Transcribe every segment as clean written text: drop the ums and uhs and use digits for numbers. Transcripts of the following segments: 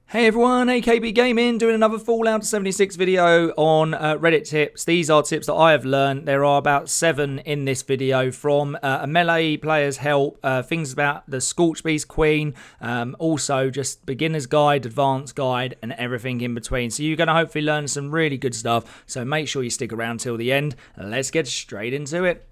Hey everyone, AKB Gaming doing another Fallout 76 video on Reddit tips. These are tips that I have learned. There are about 7 in this video from a melee player's help, things about the Scorch Beast Queen, also just beginner's guide, advanced guide, and everything in between. So you're going to hopefully learn some really good stuff. So make sure you stick around till the end. Let's get straight into it.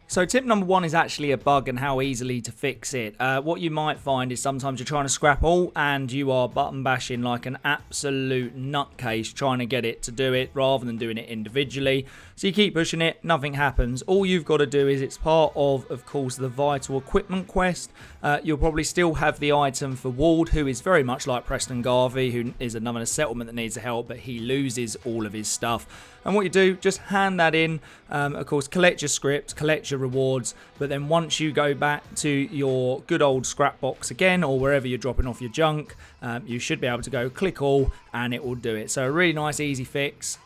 So tip number 1 is actually a bug and how easily to fix it. What you might find is sometimes you're trying to scrap all and you are button bashing like an absolute nutcase trying to get it to do it rather than doing it individually. So you keep pushing it, nothing happens. All you've got to do is it's part of course, the vital equipment quest. You'll probably still have the item for Ward, who is very much like Preston Garvey, who is another settlement that needs help, but he loses all of his stuff. And what you do, just hand that in, of course, collect your script, collect your rewards, but then once you go back to your good old scrap box again, or wherever you're dropping off your junk, you should be able to go click all, and it will do it. So a really nice, easy fix.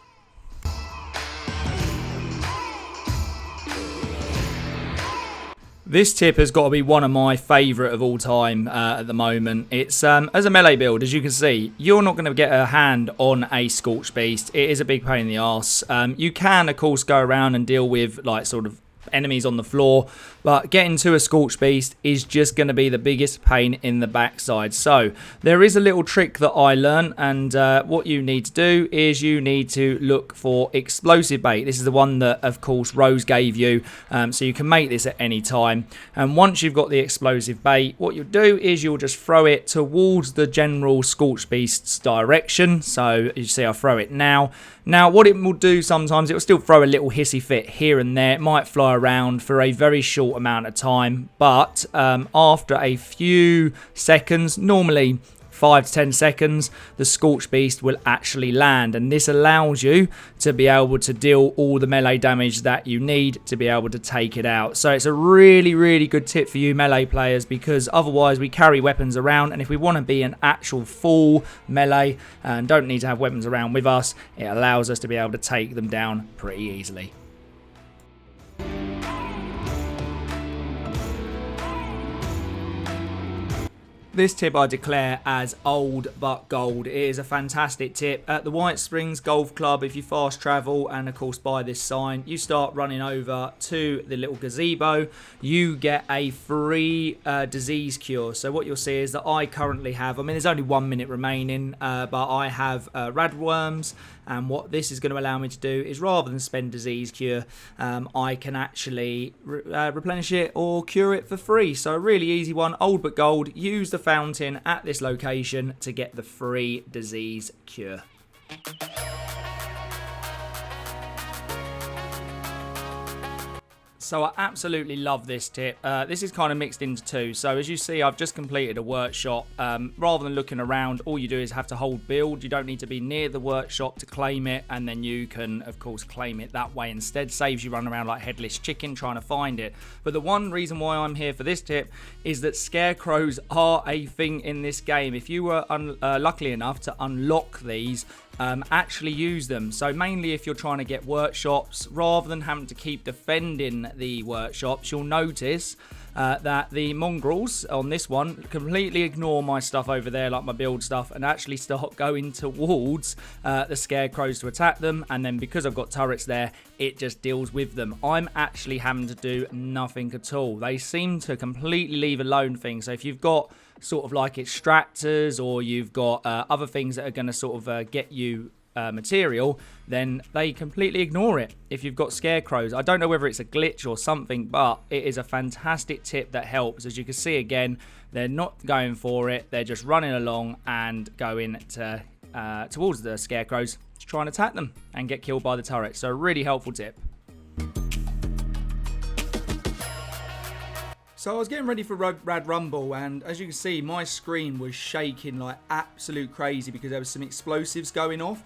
This tip has got to be one of my favourite of all time at the moment. It's as a melee build, as you can see, you're not going to get a hand on a Scorch Beast. It is a big pain in the arse. You can, of course, go around and deal with like sort of enemies on the floor, but getting to a Scorch Beast is just going to be the biggest pain in the backside. So there is a little trick that I learned, and what you need to do is you need to look for explosive bait. This is the one that of course Rose gave you, so you can make this at any time. And once you've got the explosive bait, what you'll do is you'll just throw it towards the general Scorch Beast's direction. So you see I throw it now. Now what it will do sometimes, it will still throw a little hissy fit here and there. It might fly around for a very short amount of time, but after a few seconds, normally 5 to 10 seconds, the Scorch Beast will actually land, and this allows you to be able to deal all the melee damage that you need to be able to take it out. So it's a really good tip for you melee players, because otherwise we carry weapons around, and if we want to be an actual full melee and don't need to have weapons around with us, it allows us to be able to take them down pretty easily. This tip I declare as old but gold. It is a fantastic tip. At the White Springs Golf Club, if you fast travel and of course buy this sign, you start running over to the little gazebo, you get a free disease cure. So what you'll see is that I currently have, I mean there's only 1 minute remaining, but I have radworms, and what this is going to allow me to do is rather than spend disease cure, I can actually replenish it or cure it for free. So a really easy one, old but gold. Use the fountain at this location to get the free disease cure. So I absolutely love this tip. This is kind of mixed into two. So as you see, I've just completed a workshop. Rather than looking around, all you do is have to hold build. You don't need to be near the workshop to claim it, and then you can, of course, claim it that way instead. Saves you running around like headless chicken trying to find it. But the one reason why I'm here for this tip is that Scarecrows are a thing in this game. If you were lucky enough to unlock these, actually use them. So mainly if you're trying to get workshops, rather than having to keep defending the workshops, you'll notice that the mongrels on this one completely ignore my stuff over there, like my build stuff, and actually start going towards the Scarecrows to attack them. And then because I've got turrets there, it just deals with them. I'm actually having to do nothing at all. They seem to completely leave alone things. So if you've got sort of like extractors, or you've got other things that are going to sort of get you material, then they completely ignore it. If you've got Scarecrows, I don't know whether it's a glitch or something, but it is a fantastic tip that helps. As you can see again, they're not going for it, they're just running along and going to towards the Scarecrows to try and attack them and get killed by the turret. So a really helpful tip. So I was getting ready for Rad Rumble, and as you can see, my screen was shaking like absolute crazy because there was some explosives going off.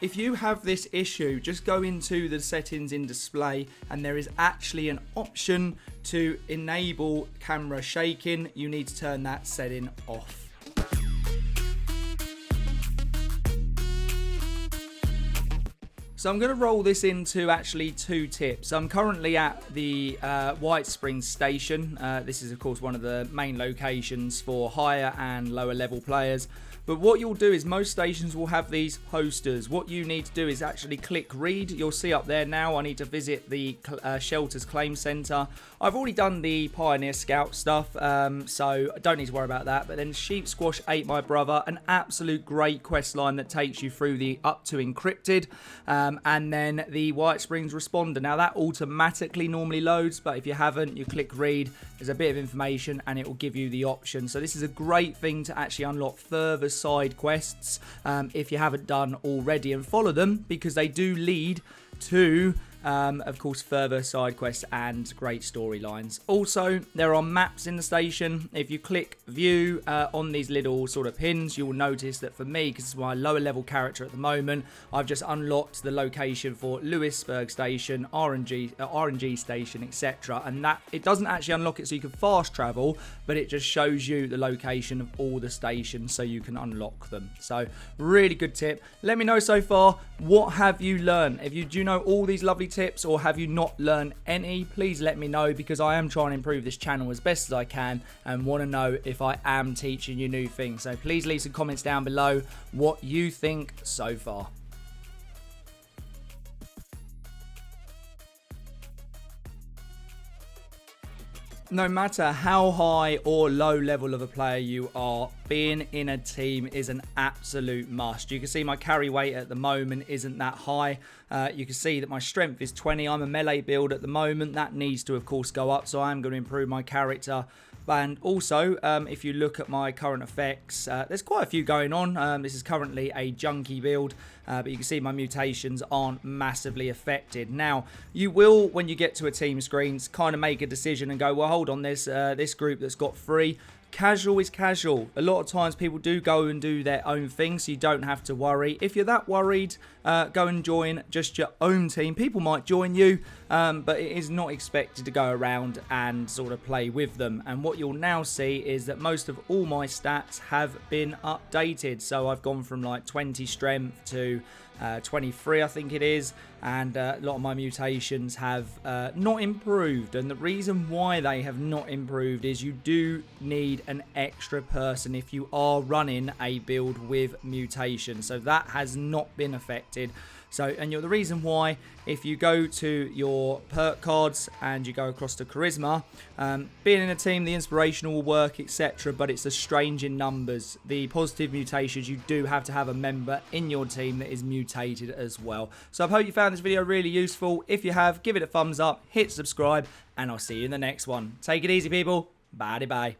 If you have this issue, just go into the settings in display, and there is actually an option to enable camera shaking. You need to turn that setting off. So I'm going to roll this into actually 2 tips. I'm currently at the White Springs station. This is of course one of the main locations for higher and lower level players. But what you'll do is most stations will have these posters. What you need to do is actually click read. You'll see up there now I need to visit the Shelters Claim Centre. I've already done the Pioneer Scout stuff, so I don't need to worry about that. But then Sheep Squash Ate My Brother, an absolute great quest line that takes you through the up to encrypted. And then the White Springs Responder. Now that automatically normally loads, but if you haven't, you click read. There's a bit of information and it will give you the option. So this is a great thing to actually unlock further side quests if you haven't done already, and follow them because they do lead to of course further side quests and great storylines. Also, there are maps in the station. If you click view on these little sort of pins, you will notice that for me, because it's my lower level character at the moment, I've just unlocked the location for Lewisburg station, RNG station, etc. and that it doesn't actually unlock it so you can fast travel, but it just shows you the location of all the stations so you can unlock them. So really good tip. Let me know so far, what have you learned? Do you know all these lovely tips, or have you not learned any? Please let me know, because I am trying to improve this channel as best as I can and want to know if I am teaching you new things. So please leave some comments down below what you think so far. No matter how high or low level of a player you are, being in a team is an absolute must. You can see my carry weight at the moment isn't that high. You can see that my strength is 20. I'm a melee build at the moment. That needs to, of course, go up, so I am going to improve my character. And also, if you look at my current effects, there's quite a few going on. This is currently a junkie build, but you can see my mutations aren't massively affected. Now, you will, when you get to a team screens, kind of make a decision and go, well, hold on, there's this group that's got 3. Casual is casual. A lot of times people do go and do their own thing, so you don't have to worry. If you're that worried, go and join just your own team. People might join you, but it is not expected to go around and sort of play with them. And what you'll now see is that most of all my stats have been updated. So I've gone from like 20 strength to 23, I think it is, and a lot of my mutations have not improved. And the reason why they have not improved is you do need an extra person if you are running a build with mutation, so that has not been affected. So, and the reason why, if you go to your perk cards and you go across to charisma, being in a team, the inspirational will work, etc. But it's a strange in numbers. The positive mutations, you do have to have a member in your team that is mutated as well. So I hope you found this video really useful. If you have, give it a thumbs up, hit subscribe, and I'll see you in the next one. Take it easy, people. Bye bye.